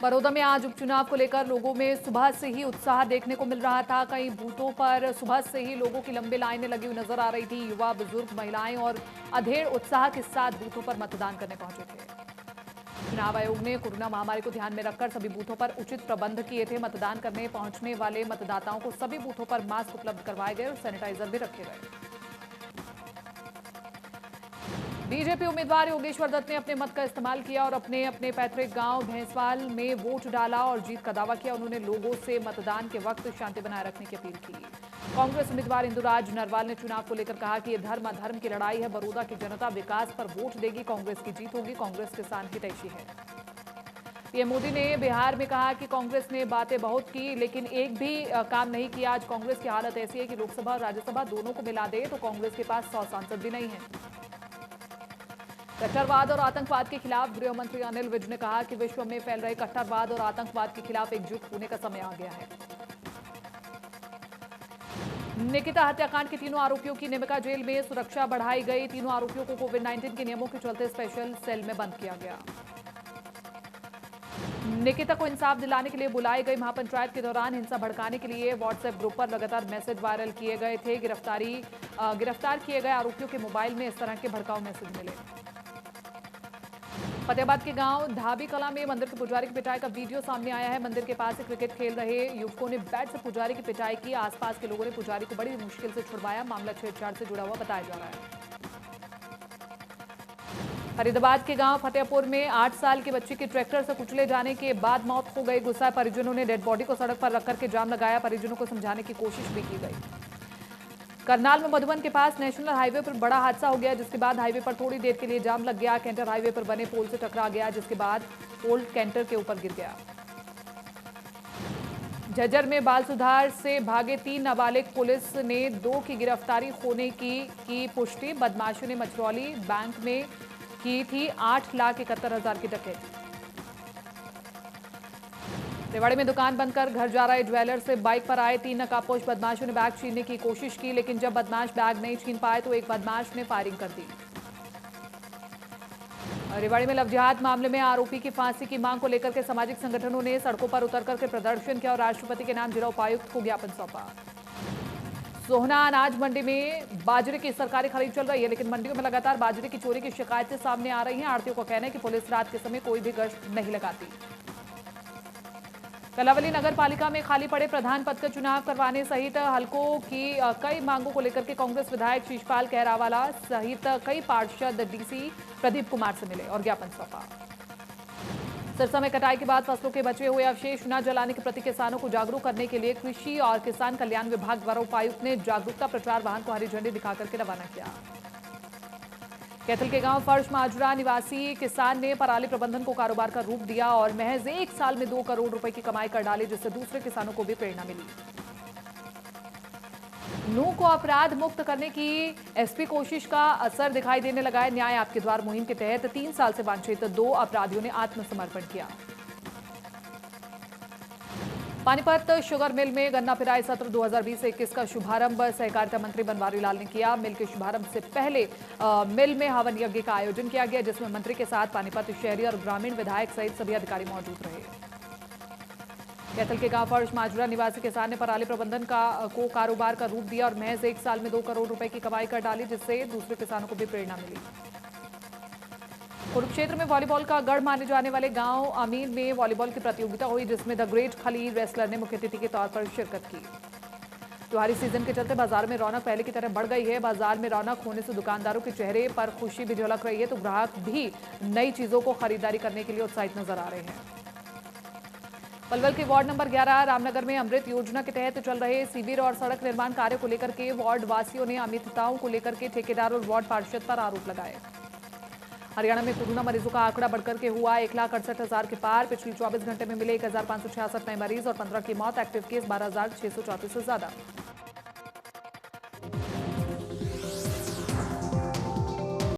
बड़ौदा में आज उपचुनाव को लेकर लोगों में सुबह से ही उत्साह देखने को मिल रहा था। कई बूथों पर सुबह से ही लोगों की लंबी लाइनें लगी हुई नजर आ रही थी। युवा, बुजुर्ग, महिलाएं और अधेड़ उत्साह के साथ बूथों पर मतदान करने पहुंचे थे। चुनाव आयोग ने कोरोना महामारी को ध्यान में रखकर सभी बूथों पर उचित प्रबंध किए थे। मतदान करने पहुंचने वाले मतदाताओं को सभी बूथों पर मास्क उपलब्ध करवाए गए और सैनिटाइजर भी रखे गए। बीजेपी उम्मीदवार योगेश्वर दत्त ने अपने मत का इस्तेमाल किया और अपने अपने पैतृक गांव भैंसवाल में वोट डाला और जीत का दावा किया। उन्होंने लोगों से मतदान के वक्त शांति बनाए रखने की अपील की। कांग्रेस उम्मीदवार इंदुराज नरवाल ने चुनाव को लेकर कहा कि यह धर्म अधर्म की लड़ाई है। बड़ौदा की जनता विकास पर वोट देगी, कांग्रेस की जीत होगी, कांग्रेस किसान हितैषी है। पीएम मोदी ने बिहार में कहा कि कांग्रेस ने बातें बहुत की लेकिन एक भी काम नहीं किया। आज कांग्रेस की हालत ऐसी है कि लोकसभा और राज्यसभा दोनों को मिला दे तो कांग्रेस के पास 100 सांसद भी नहीं है। कट्टरवाद और आतंकवाद के खिलाफ गृह मंत्री अनिल विज ने कहा कि विश्व में फैल रहे कट्टरवाद और आतंकवाद के खिलाफ एकजुट होने का समय आ गया है। निकिता हत्याकांड के तीनों आरोपियों की निमिका जेल में सुरक्षा बढ़ाई गई। तीनों आरोपियों को कोविड-19 के नियमों के चलते स्पेशल सेल में बंद किया गया। निकिता को इंसाफ दिलाने के लिए बुलाई गई। महापंचायत के दौरान हिंसा भड़काने के लिए व्हाट्सएप ग्रुप पर लगातार मैसेज वायरल किए गए थे। गिरफ्तार किए गए आरोपियों के मोबाइल में इस तरह के भड़काऊ मैसेज मिले। फतेहाबाद के गांव धाबी कला में मंदिर के पुजारी की पिटाई का वीडियो सामने आया है। मंदिर के पास से क्रिकेट खेल रहे युवकों ने बैट से पुजारी की पिटाई की। आसपास के लोगों ने पुजारी को बड़ी मुश्किल से छुड़वाया। मामला छेड़छाड़ से जुड़ा हुआ बताया जा रहा है। फरीदाबाद के गांव फतेहपुर में 8 साल के बच्चे की ट्रैक्टर से कुचले जाने के बाद मौत हो गई। गुस्साए परिजनों ने डेड बॉडी को सड़क पर रखकर के जाम लगाया। परिजनों को समझाने की कोशिश भी की गई। करनाल में मधुबन के पास नेशनल हाईवे पर बड़ा हादसा हो गया, जिसके बाद हाईवे पर थोड़ी देर के लिए जाम लग गया। कैंटर हाईवे पर बने पोल से टकरा गया, जिसके बाद पोल कैंटर के ऊपर गिर गया। झज्जर में बाल सुधार से भागे 3 नाबालिग, पुलिस ने 2 की गिरफ्तारी होने की पुष्टि। बदमाशों ने मछरौली बैंक में की थी 8,71,000 की डकैती। रेवाड़ी में दुकान बंद कर घर जा रहे ज्वेलर से बाइक पर आए 3 नकाबपोश बदमाशों ने बैग छीनने की कोशिश की, लेकिन जब बदमाश बैग नहीं छीन पाए तो एक बदमाश ने फायरिंग कर दी। रेवाड़ी में लव जिहाद मामले में आरोपी की फांसी की मांग को लेकर के सामाजिक संगठनों ने सड़कों पर उतर करके प्रदर्शन किया और राष्ट्रपति के नाम जिला उपायुक्त को ज्ञापन सौंपा। सोहना अनाज मंडी में बाजरे की सरकारी खरीद चल रही है, लेकिन मंडियों में लगातार बाजरे की चोरी की शिकायतें सामने आ रही हैं। आढ़तियों का कहना है कि पुलिस रात के समय कोई भी गश्त नहीं लगाती। कलावली नगर पालिका में खाली पड़े प्रधान पद का चुनाव करवाने सहित हलकों की कई मांगों को लेकर के कांग्रेस विधायक शीशपाल कहरावाला सहित कई पार्षद डीसी प्रदीप कुमार से मिले और ज्ञापन सौंपा। सिरसा में कटाई के बाद फसलों के बचे हुए अवशेष न जलाने के प्रति किसानों को जागरूक करने के लिए कृषि और किसान कल्याण विभाग द्वारा उपायुक्त ने जागरूकता प्रचार वाहन को हरी झंडी दिखाकर के रवाना किया। कैथल के गांव फर्श माजरा निवासी किसान ने पराली प्रबंधन को कारोबार का रूप दिया और महज 1 साल में 2 करोड़ रुपए की कमाई कर डाली, जिससे दूसरे किसानों को भी प्रेरणा मिली। नूह को अपराध मुक्त करने की एसपी कोशिश का असर दिखाई देने लगा है। न्याय आपके द्वार मुहिम के तहत 3 साल से वांछित 2 अपराधियों ने आत्मसमर्पण किया। पानीपत शुगर मिल में गन्ना पिराई सत्र 2020-21 का शुभारंभ सहकारिता मंत्री बनवारी लाल ने किया। मिल के शुभारंभ से पहले मिल में हवन यज्ञ का आयोजन किया गया, जिसमें मंत्री के साथ पानीपत शहरी और ग्रामीण विधायक सहित सभी अधिकारी मौजूद रहे। कैथल के गांव फर्श माजरा निवासी किसान ने पराली प्रबंधन को कारोबार का रूप दिया और महज 1 साल में 2 करोड़ रुपए की कमाई कर डाली, जिससे दूसरे किसानों को भी प्रेरणा मिली। कुरुक्षेत्र में वॉलीबॉल का गढ़ माने जाने वाले गांव अमीन में वॉलीबॉल की प्रतियोगिता हुई, जिसमें द ग्रेट खलील रेसलर ने मुख्य अतिथि के तौर पर शिरकत की। त्योहारी सीजन के चलते बाजार में रौनक पहले की तरह बढ़ गई है। बाजार में रौनक होने से दुकानदारों के चेहरे पर खुशी भी झलक रही है, तो ग्राहक भी नई चीजों को खरीदारी करने के लिए उत्साहित नजर आ रहे हैं। पलवल के वार्ड नंबर 11 रामनगर में अमृत योजना के तहत चल रहे शिविर और सड़क निर्माण कार्य को लेकर के वार्ड वासियों ने अनियमितताओं को लेकर के ठेकेदार और वार्ड पार्षद पर आरोप लगाए। हरियाणा में कोरोना मरीजों का आंकड़ा बढ़कर के हुआ 1,68,000 के पार। पिछले 24 घंटे में मिले 1,566 नए मरीज और 15 की मौत। एक्टिव केस 12,634 से ज्यादा।